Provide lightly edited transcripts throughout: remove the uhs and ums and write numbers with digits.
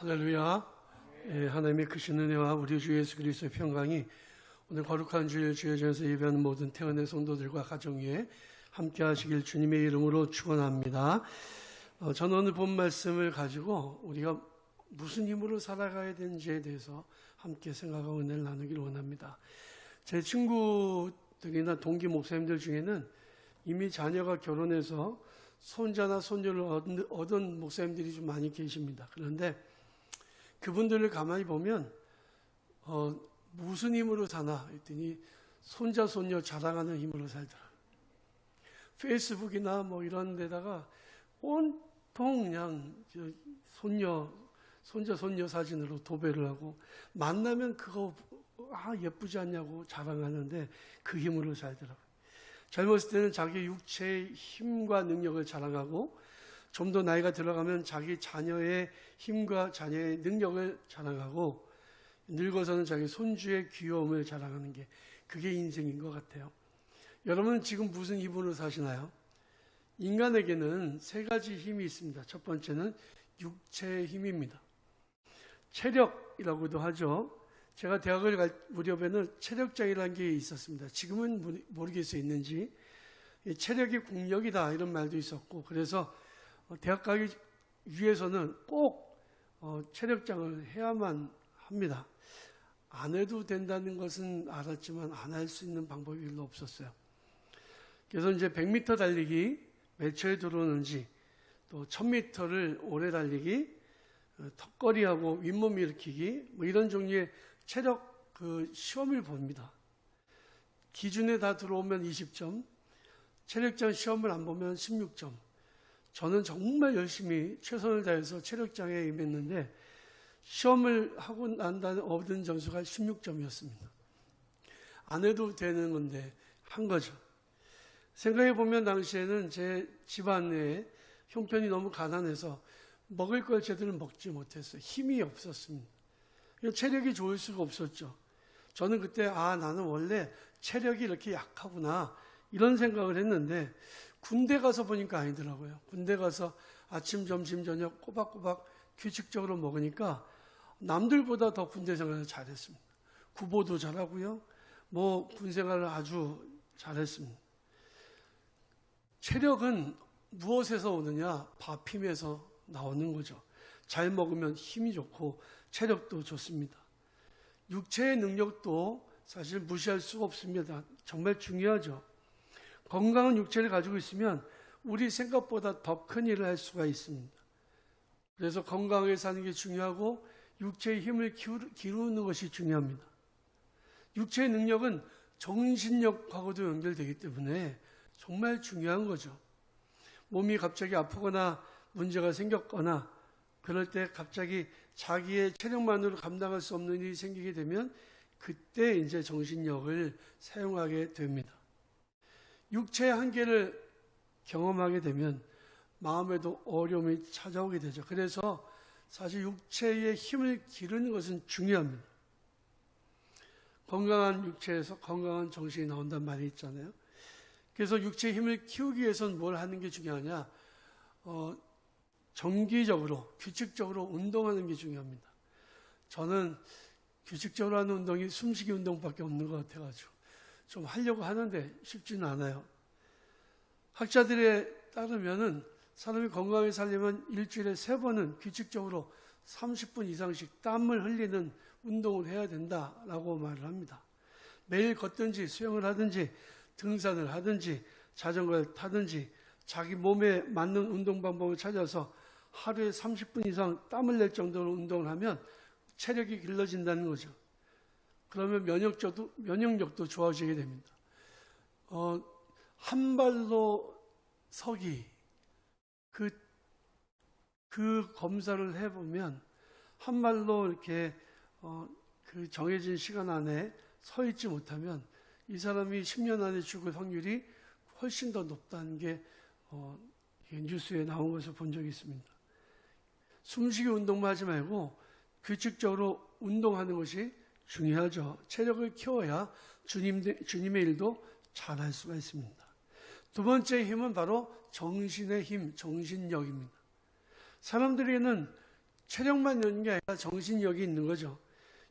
할렐루야. 하나님의 크신 은혜와 우리 주 예수 그리스도의 평강이 오늘 거룩한 주일 주여전에서 예배하는 모든 태어난 성도들과 가정 위에 함께 하시길 주님의 이름으로 축원합니다. 저는 오늘 본 말씀을 가지고 우리가 무슨 힘으로 살아가야 되는지에 대해서 함께 생각하고 은혜를 나누기를 원합니다. 제 친구들이나 동기 목사님들 중에는 이미 자녀가 결혼해서 손자나 손녀를 얻은 목사님들이 좀 많이 계십니다. 그런데 그분들을 가만히 보면 무슨 힘으로 사나 했더니 손자 손녀 자랑하는 힘으로 살더라고요. 페이스북이나 뭐 이런 데다가 온통 그냥 손자 손녀 사진으로 도배를 하고 만나면 그거 예쁘지 않냐고 자랑하는데 그 힘으로 살더라고요. 젊었을 때는 자기 육체의 힘과 능력을 자랑하고 좀 더 나이가 들어가면 자기 자녀의 힘과 자녀의 능력을 자랑하고 늙어서는 자기 손주의 귀여움을 자랑하는 게 그게 인생인 것 같아요. 여러분은 지금 무슨 힘으로 사시나요? 인간에게는 세 가지 힘이 있습니다. 첫 번째는 육체의 힘입니다. 체력이라고도 하죠. 제가 대학을 갈 무렵에는 체력장이라는 게 있었습니다. 지금은 모르겠어요, 있는지. 체력이 국력이다 이런 말도 있었고, 그래서 대학 가기 위해서는 꼭 체력장을 해야만 합니다. 안 해도 된다는 것은 알았지만 안 할 수 있는 방법이 별로 없었어요. 그래서 이제 100m 달리기 몇 초에 들어오는지, 또 1000m를 오래 달리기, 턱걸이하고 윗몸 일으키기 뭐 이런 종류의 체력 시험을 봅니다. 기준에 다 들어오면 20점, 체력장 시험을 안 보면 16점. 저는 정말 열심히 최선을 다해서 체력장에 임했는데 시험을 하고 난 다음에 얻은 점수가 16점이었습니다. 안 해도 되는 건데 한 거죠. 생각해 보면 당시에는 제 집안에 형편이 너무 가난해서 먹을 걸 제대로 먹지 못했어요. 힘이 없었습니다. 체력이 좋을 수가 없었죠. 저는 그때 나는 원래 체력이 이렇게 약하구나 이런 생각을 했는데 군대 가서 보니까 아니더라고요. 군대 가서 아침, 점심, 저녁 꼬박꼬박 규칙적으로 먹으니까 남들보다 더 군대 생활을 잘했습니다. 구보도 잘하고요. 군 생활을 아주 잘했습니다. 체력은 무엇에서 오느냐? 밥 힘에서 나오는 거죠. 잘 먹으면 힘이 좋고 체력도 좋습니다. 육체의 능력도 사실 무시할 수가 없습니다. 정말 중요하죠. 건강한 육체를 가지고 있으면 우리 생각보다 더 큰 일을 할 수가 있습니다. 그래서 건강하게 사는 게 중요하고 육체의 힘을 기르는 것이 중요합니다. 육체의 능력은 정신력하고도 연결되기 때문에 정말 중요한 거죠. 몸이 갑자기 아프거나 문제가 생겼거나 그럴 때 갑자기 자기의 체력만으로 감당할 수 없는 일이 생기게 되면 그때 이제 정신력을 사용하게 됩니다. 육체의 한계를 경험하게 되면 마음에도 어려움이 찾아오게 되죠. 그래서 사실 육체의 힘을 기르는 것은 중요합니다. 건강한 육체에서 건강한 정신이 나온다는 말이 있잖아요. 그래서 육체의 힘을 키우기 위해서는 뭘 하는 게 중요하냐? 정기적으로, 규칙적으로 운동하는 게 중요합니다. 저는 규칙적으로 하는 운동이 숨쉬기 운동밖에 없는 것 같아가지고 좀 하려고 하는데 쉽지는 않아요. 학자들에 따르면은 사람이 건강하게 살려면 일주일에 3번은 규칙적으로 30분 이상씩 땀을 흘리는 운동을 해야 된다라고 말을 합니다. 매일 걷든지 수영을 하든지 등산을 하든지 자전거를 타든지 자기 몸에 맞는 운동 방법을 찾아서 하루에 30분 이상 땀을 낼 정도로 운동을 하면 체력이 길러진다는 거죠. 그러면 면역력도 좋아지게 됩니다. 한 발로 서기 그 검사를 해보면 한 발로 이렇게 그 정해진 시간 안에 서 있지 못하면 이 사람이 10년 안에 죽을 확률이 훨씬 더 높다는 게 뉴스에 나온 것을 본 적이 있습니다. 숨쉬기 운동만 하지 말고 규칙적으로 운동하는 것이 중요하죠. 체력을 키워야 주님의 일도 잘할 수가 있습니다. 두 번째 힘은 바로 정신의 힘, 정신력입니다. 사람들에게는 체력만 있는 게 아니라 정신력이 있는 거죠.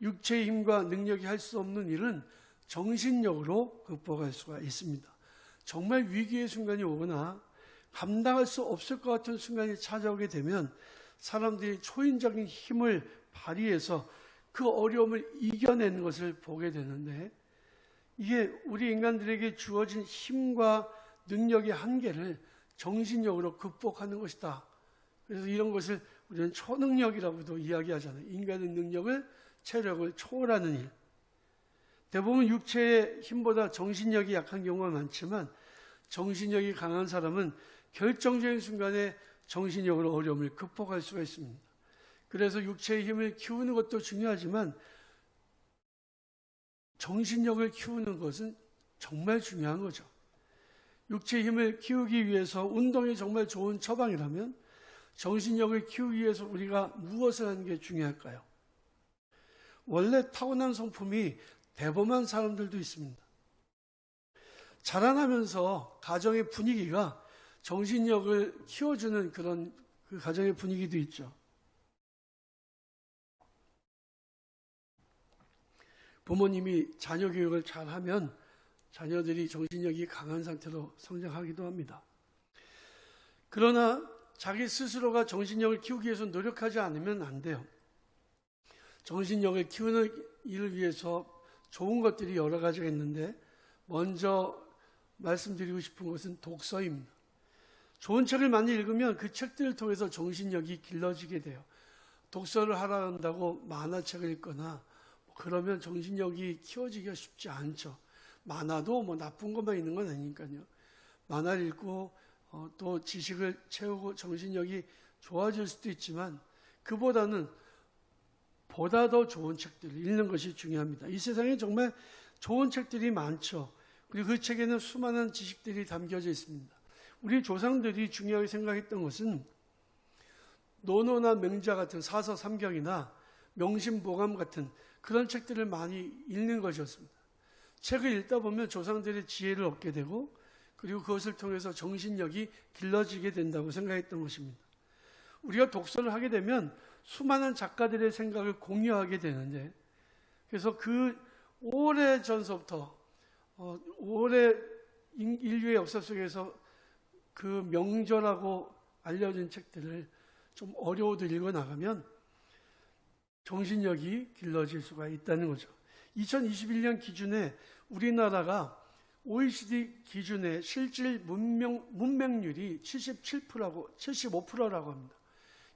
육체의 힘과 능력이 할 수 없는 일은 정신력으로 극복할 수가 있습니다. 정말 위기의 순간이 오거나 감당할 수 없을 것 같은 순간이 찾아오게 되면 사람들이 초인적인 힘을 발휘해서 그 어려움을 이겨내는 것을 보게 되는데, 이게 우리 인간들에게 주어진 힘과 능력의 한계를 정신력으로 극복하는 것이다. 그래서 이런 것을 우리는 초능력이라고도 이야기하잖아요. 인간의 능력을, 체력을 초월하는 일. 대부분 육체의 힘보다 정신력이 약한 경우가 많지만 정신력이 강한 사람은 결정적인 순간에 정신력으로 어려움을 극복할 수가 있습니다. 그래서 육체의 힘을 키우는 것도 중요하지만 정신력을 키우는 것은 정말 중요한 거죠. 육체의 힘을 키우기 위해서 운동이 정말 좋은 처방이라면 정신력을 키우기 위해서 우리가 무엇을 하는 게 중요할까요? 원래 타고난 성품이 대범한 사람들도 있습니다. 자라나면서 가정의 분위기가 정신력을 키워주는 그런 그 가정의 분위기도 있죠. 부모님이 자녀 교육을 잘하면 자녀들이 정신력이 강한 상태로 성장하기도 합니다. 그러나 자기 스스로가 정신력을 키우기 위해서 노력하지 않으면 안 돼요. 정신력을 키우는 일을 위해서 좋은 것들이 여러 가지가 있는데, 먼저 말씀드리고 싶은 것은 독서입니다. 좋은 책을 많이 읽으면 그 책들을 통해서 정신력이 길러지게 돼요. 독서를 하라 한다고 만화책을 읽거나 그러면 정신력이 키워지기가 쉽지 않죠. 만화도 뭐 나쁜 것만 있는 건 아니니까요. 만화를 읽고 또 지식을 채우고 정신력이 좋아질 수도 있지만 그보다는 보다 더 좋은 책들을 읽는 것이 중요합니다. 이 세상에 정말 좋은 책들이 많죠. 그리고 그 책에는 수많은 지식들이 담겨져 있습니다. 우리 조상들이 중요하게 생각했던 것은 논어나 명자 같은 사서 삼경이나 명심보감 같은 그런 책들을 많이 읽는 것이었습니다. 책을 읽다 보면 조상들의 지혜를 얻게 되고 그리고 그것을 통해서 정신력이 길러지게 된다고 생각했던 것입니다. 우리가 독서를 하게 되면 수많은 작가들의 생각을 공유하게 되는데, 그래서 그 오래전서부터 오래 인류의 역사 속에서 그 명저라고 알려진 책들을 좀 어려워도 읽어나가면 정신력이 길러질 수가 있다는 거죠. 2021년 기준에 우리나라가 OECD 기준의 실질 문맹률이 75%라고 합니다.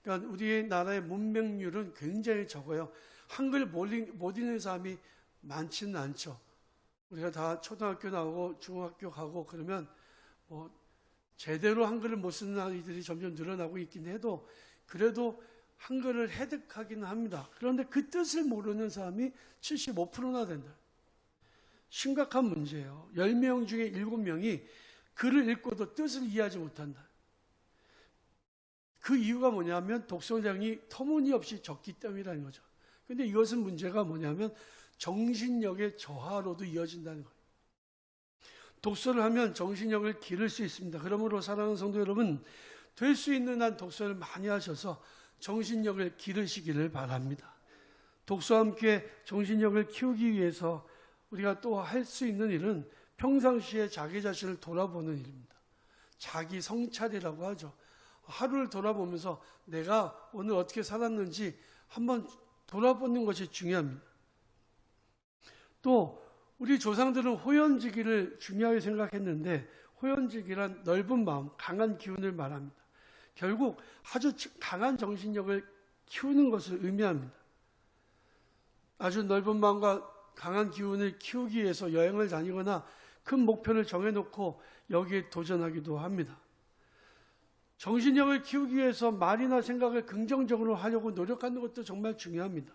그러니까 우리나라의 문맹률은 굉장히 적어요. 한글 못 읽는 사람이 많지는 않죠. 우리가 다 초등학교 나오고 중학교 가고 그러면 제대로 한글을 못 쓰는 아이들이 점점 늘어나고 있긴 해도 그래도 한글을 해득하기는 합니다. 그런데 그 뜻을 모르는 사람이 75%나 된다. 심각한 문제예요. 10명 중에 7명이 글을 읽고도 뜻을 이해하지 못한다. 그 이유가 뭐냐면 독서량이 터무니없이 적기 때문이라는 거죠. 그런데 이것은 문제가 뭐냐면 정신력의 저하로도 이어진다는 거예요. 독서를 하면 정신력을 기를 수 있습니다. 그러므로 사랑하는 성도 여러분, 될 수 있는 한 독서를 많이 하셔서 정신력을 기르시기를 바랍니다. 독서와 함께 정신력을 키우기 위해서 우리가 또 할 수 있는 일은 평상시에 자기 자신을 돌아보는 일입니다. 자기 성찰이라고 하죠. 하루를 돌아보면서 내가 오늘 어떻게 살았는지 한번 돌아보는 것이 중요합니다. 또 우리 조상들은 호연지기를 중요하게 생각했는데 호연지기란 넓은 마음, 강한 기운을 말합니다. 결국 아주 강한 정신력을 키우는 것을 의미합니다. 아주 넓은 마음과 강한 기운을 키우기 위해서 여행을 다니거나 큰 목표를 정해놓고 여기에 도전하기도 합니다. 정신력을 키우기 위해서 말이나 생각을 긍정적으로 하려고 노력하는 것도 정말 중요합니다.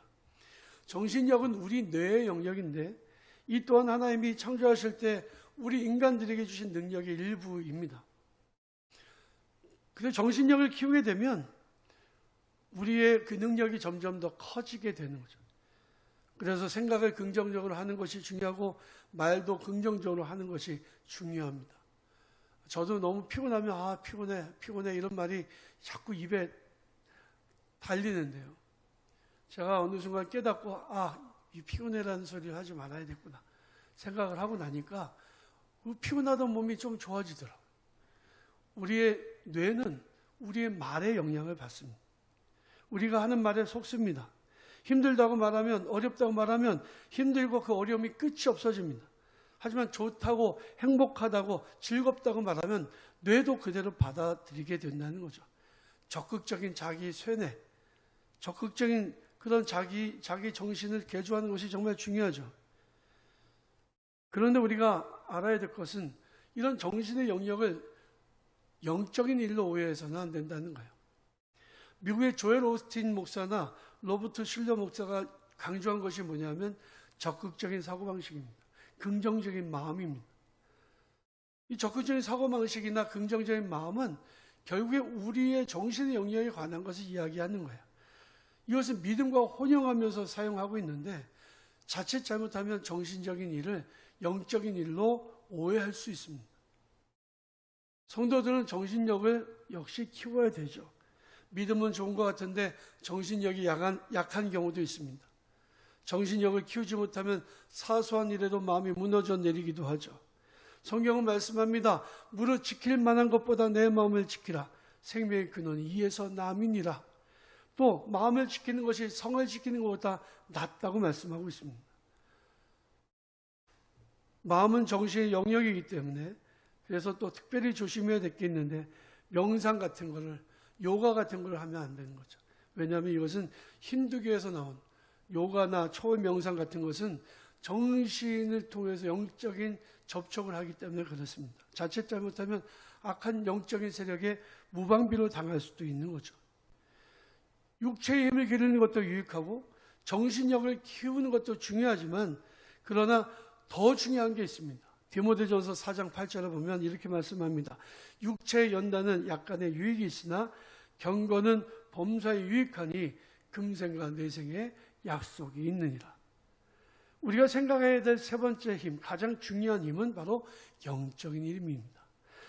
정신력은 우리 뇌의 영역인데 이 또한 하나님이 창조하실 때 우리 인간들에게 주신 능력의 일부입니다. 그래서 정신력을 키우게 되면 우리의 그 능력이 점점 더 커지게 되는 거죠. 그래서 생각을 긍정적으로 하는 것이 중요하고 말도 긍정적으로 하는 것이 중요합니다. 저도 너무 피곤하면 피곤해 이런 말이 자꾸 입에 달리는데요. 제가 어느 순간 깨닫고 이 피곤해라는 소리를 하지 말아야겠구나 생각을 하고 나니까 피곤하던 몸이 좀 좋아지더라고요. 우리의 뇌는 우리의 말에 영향을 받습니다. 우리가 하는 말에 속습니다. 힘들다고 말하면, 어렵다고 말하면 힘들고 그 어려움이 끝이 없어집니다. 하지만 좋다고, 행복하다고, 즐겁다고 말하면 뇌도 그대로 받아들이게 된다는 거죠. 적극적인 자기 쇠뇌, 적극적인 그런 자기 정신을 개조하는 것이 정말 중요하죠. 그런데 우리가 알아야 될 것은 이런 정신의 영역을 영적인 일로 오해해서는 안 된다는 거예요. 미국의 조엘 오스틴 목사나 로버트 슐러 목사가 강조한 것이 뭐냐면 적극적인 사고방식입니다. 긍정적인 마음입니다. 이 적극적인 사고방식이나 긍정적인 마음은 결국에 우리의 정신의 영역에 관한 것을 이야기하는 거예요. 이것은 믿음과 혼용하면서 사용하고 있는데 자칫 잘못하면 정신적인 일을 영적인 일로 오해할 수 있습니다. 성도들은 정신력을 역시 키워야 되죠. 믿음은 좋은 것 같은데 정신력이 약한 경우도 있습니다. 정신력을 키우지 못하면 사소한 일에도 마음이 무너져 내리기도 하죠. 성경은 말씀합니다. 무릇 지킬 만한 것보다 내 마음을 지키라. 생명의 근원이 이에서 남이니라. 또 마음을 지키는 것이 성을 지키는 것보다 낫다고 말씀하고 있습니다. 마음은 정신의 영역이기 때문에 그래서 또 특별히 조심해야 될 게 있는데 명상 같은 거를, 요가 같은 걸 하면 안 되는 거죠. 왜냐하면 이것은 힌두교에서 나온 요가나 초월 명상 같은 것은 정신을 통해서 영적인 접촉을 하기 때문에 그렇습니다. 자칫 잘못하면 악한 영적인 세력에 무방비로 당할 수도 있는 거죠. 육체의 힘을 기르는 것도 유익하고 정신력을 키우는 것도 중요하지만 그러나 더 중요한 게 있습니다. 디모데전서 4장 8절에 보면 이렇게 말씀합니다. 육체의 연단은 약간의 유익이 있으나 경건은 범사에 유익하니 금생과 내생에 약속이 있느니라. 우리가 생각해야 될 세 번째 힘, 가장 중요한 힘은 바로 영적인 힘입니다.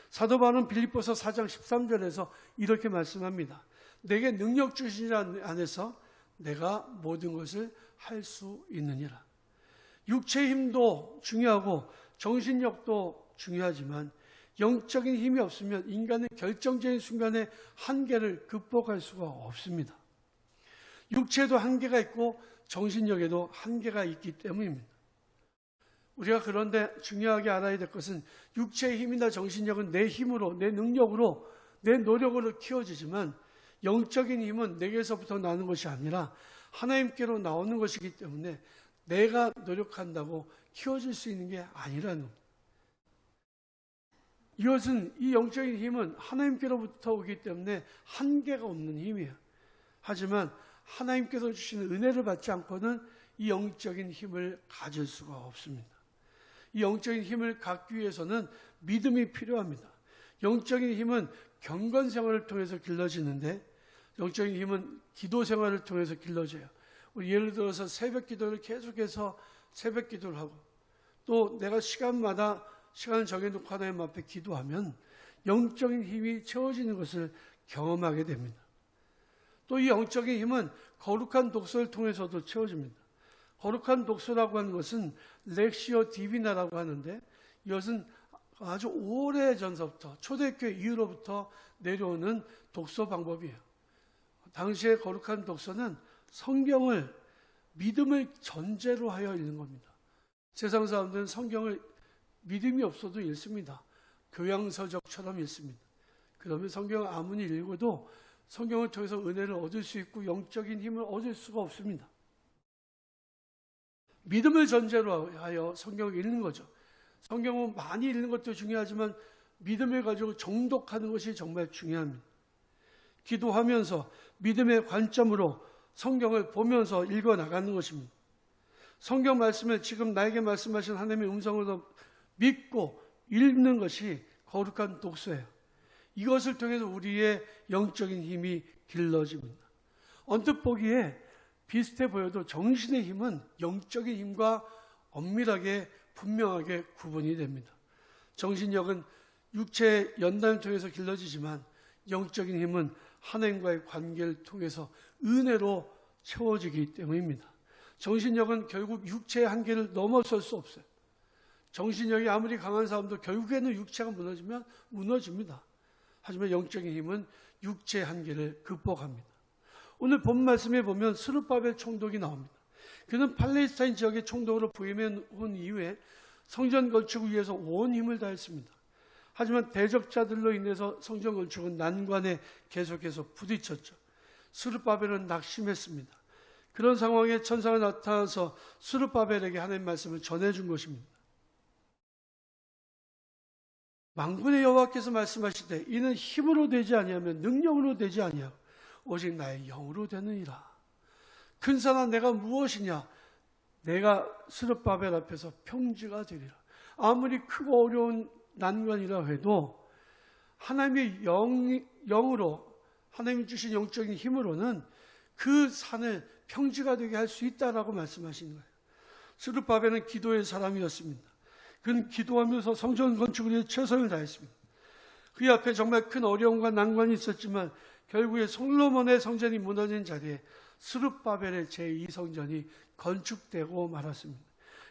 사도 바울은 빌립보서 4장 13절에서 이렇게 말씀합니다. 내게 능력 주신 자 안에서 내가 모든 것을 할 수 있느니라. 육체의 힘도 중요하고 정신력도 중요하지만 영적인 힘이 없으면 인간은 결정적인 순간에 한계를 극복할 수가 없습니다. 육체에도 한계가 있고 정신력에도 한계가 있기 때문입니다. 우리가 그런데 중요하게 알아야 될 것은 육체의 힘이나 정신력은 내 힘으로, 내 능력으로, 내 노력으로 키워지지만 영적인 힘은 내게서부터 나는 것이 아니라 하나님께로 나오는 것이기 때문에 내가 노력한다고 키워질 수 있는 게 아니라는 겁니다. 이것은 이 영적인 힘은 하나님께로부터 오기 때문에 한계가 없는 힘이에요. 하지만 하나님께서 주시는 은혜를 받지 않고는 이 영적인 힘을 가질 수가 없습니다. 이 영적인 힘을 갖기 위해서는 믿음이 필요합니다. 영적인 힘은 경건 생활을 통해서 길러지는데 영적인 힘은 기도 생활을 통해서 길러져요. 우리 예를 들어서 새벽 기도를 계속해서 새벽 기도를 하고 또 내가 시간마다 시간을 정해놓고 하나님 앞에 기도하면 영적인 힘이 채워지는 것을 경험하게 됩니다. 또 이 영적인 힘은 거룩한 독서를 통해서도 채워집니다. 거룩한 독서라고 하는 것은 렉시오 디비나라고 하는데 이것은 아주 오래전서부터 초대교회 이후로부터 내려오는 독서 방법이에요. 당시의 거룩한 독서는 성경을 믿음을 전제로 하여 읽는 겁니다. 세상 사람들은 성경을 믿음이 없어도 읽습니다. 교양서적처럼 읽습니다. 그러면 성경을 아무리 읽어도 성경을 통해서 은혜를 얻을 수 있고 영적인 힘을 얻을 수가 없습니다. 믿음을 전제로 하여 성경을 읽는 거죠. 성경은 많이 읽는 것도 중요하지만 믿음을 가지고 정독하는 것이 정말 중요합니다. 기도하면서 믿음의 관점으로 성경을 보면서 읽어나가는 것입니다. 성경 말씀을 지금 나에게 말씀하신 하나님의 음성으로 믿고 읽는 것이 거룩한 독서예요. 이것을 통해서 우리의 영적인 힘이 길러집니다. 언뜻 보기에 비슷해 보여도 정신의 힘은 영적인 힘과 엄밀하게 분명하게 구분이 됩니다. 정신력은 육체의 연단을 통해서 길러지지만 영적인 힘은 하나님과의 관계를 통해서 은혜로 채워지기 때문입니다. 정신력은 결국 육체의 한계를 넘어설 수 없어요. 정신력이 아무리 강한 사람도 결국에는 육체가 무너지면 무너집니다. 하지만 영적인 힘은 육체의 한계를 극복합니다. 오늘 본 말씀에 보면 스룹바벨 총독이 나옵니다. 그는 팔레스타인 지역의 총독으로 부임해 온 이후에 성전 건축을 위해서 온 힘을 다했습니다. 하지만 대적자들로 인해서 성전 건축은 난관에 계속해서 부딪혔죠. 스룹바벨은 낙심했습니다. 그런 상황에 천사가 나타나서 스룹바벨에게 하나님의 말씀을 전해준 것입니다. 만군의 여호와께서 말씀하시되 이는 힘으로 되지 아니하면 능력으로 되지 아니하고 오직 나의 영으로 되느니라. 근사나 내가 무엇이냐? 내가 스룹바벨 앞에서 평지가 되리라. 아무리 크고 어려운 난관이라 해도 하나님의 영으로, 하나님이 주신 영적인 힘으로는 그 산을 평지가 되게 할 수 있다라고 말씀하시는 거예요. 스룹바벨은 기도의 사람이었습니다. 그는 기도하면서 성전 건축을 위해 최선을 다했습니다. 그 앞에 정말 큰 어려움과 난관이 있었지만 결국에 솔로몬의 성전이 무너진 자리에 스룹바벨의 제2성전이 건축되고 말았습니다.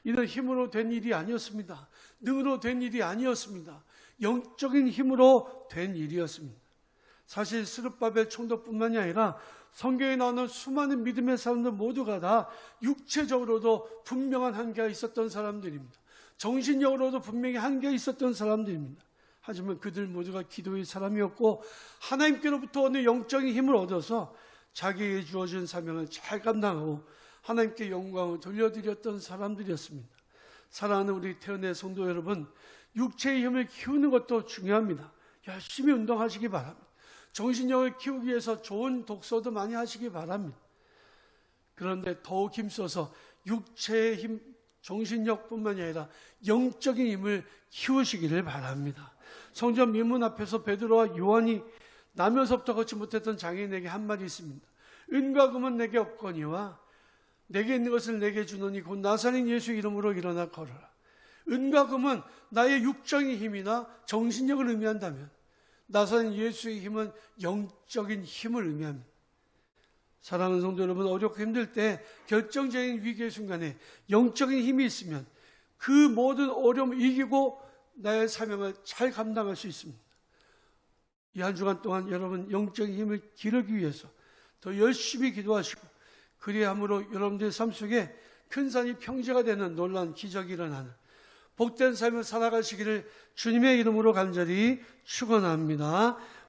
이는 힘으로 된 일이 아니었습니다. 능으로 된 일이 아니었습니다. 영적인 힘으로 된 일이었습니다. 사실 스룹바벨 총독뿐만이 아니라 성경에 나오는 수많은 믿음의 사람들 모두가 다 육체적으로도 분명한 한계가 있었던 사람들입니다. 정신력으로도 분명히 한계가 있었던 사람들입니다. 하지만 그들 모두가 기도의 사람이었고 하나님께로부터 어느 영적인 힘을 얻어서 자기에게 주어진 사명을 잘 감당하고 하나님께 영광을 돌려드렸던 사람들이었습니다. 사랑하는 우리 태연의 성도 여러분, 육체의 힘을 키우는 것도 중요합니다. 열심히 운동하시기 바랍니다. 정신력을 키우기 위해서 좋은 독서도 많이 하시기 바랍니다. 그런데 더욱 힘써서 육체의 힘, 정신력뿐만이 아니라 영적인 힘을 키우시기를 바랍니다. 성전 미문 앞에서 베드로와 요한이 나면서부터 걷지 못했던 장애인에게 한 말이 있습니다. 은과 금은 내게 없거니와 내게 있는 것을 내게 주노니 곧 나사렛 예수 이름으로 일어나 걸어라. 은과 금은 나의 육적인 힘이나 정신력을 의미한다면 나사렛 예수의 힘은 영적인 힘을 의미합니다. 사랑하는 성도 여러분, 어렵고 힘들 때 결정적인 위기의 순간에 영적인 힘이 있으면 그 모든 어려움을 이기고 나의 사명을 잘 감당할 수 있습니다. 이 한 주간 동안 여러분 영적인 힘을 기르기 위해서 더 열심히 기도하시고 그리함으로 여러분들의 삶 속에 큰 산이 평지가 되는 놀라운 기적이 일어나는 복된 삶을 살아가시기를 주님의 이름으로 간절히 축원합니다.